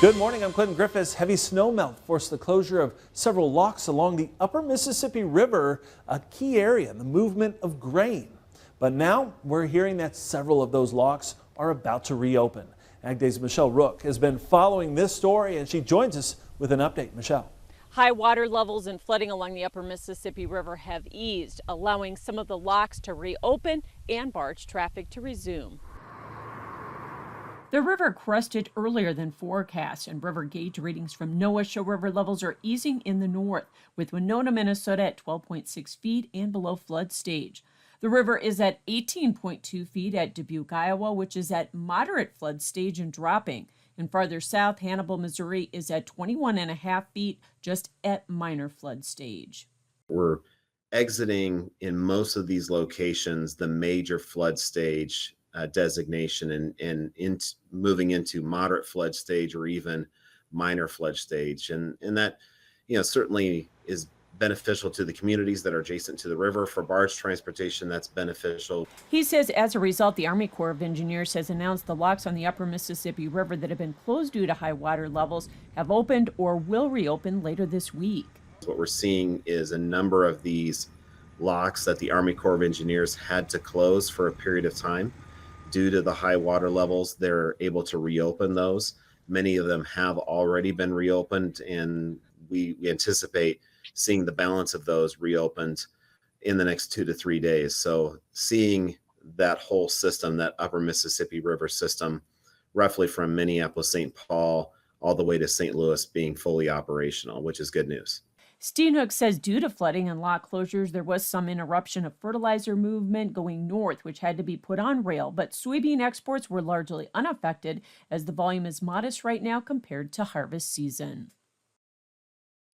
Good morning, I'm Clinton Griffiths. Heavy snowmelt forced the closure of several locks along the upper Mississippi River, a key area in the movement of grain. But now we're hearing that several of those locks are about to reopen. Ag Day's Michelle Rook has been following this story and she joins us with an update. Michelle. High water levels and flooding along the upper Mississippi River have eased, allowing some of the locks to reopen and barge traffic to resume. The river crested earlier than forecast, and river gauge readings from NOAA show river levels are easing in the north, with Winona, Minnesota at 12.6 feet and below flood stage. The river is at 18.2 feet at Dubuque, Iowa, which is at moderate flood stage and dropping. And farther south, Hannibal, Missouri is at 21.5 feet, just at minor flood stage. We're exiting in most of these locations the major flood stage designation and moving into moderate flood stage or even minor flood stage. And that, certainly is beneficial to the communities that are adjacent to the river. For barge transportation, that's beneficial. He says as a result, the Army Corps of Engineers has announced the locks on the upper Mississippi River that have been closed due to high water levels have opened or will reopen later this week. What we're seeing is a number of these locks that the Army Corps of Engineers had to close for a period of time. Due to the high water levels, they're able to reopen those. Many of them have already been reopened, and we anticipate seeing the balance of those reopened in the next 2 to 3 days. So seeing that whole system, that upper Mississippi River system, roughly from Minneapolis, St. Paul, all the way to St. Louis being fully operational, which is good news. Steenhoek says due to flooding and lock closures, there was some interruption of fertilizer movement going north, which had to be put on rail. But soybean exports were largely unaffected as the volume is modest right now compared to harvest season.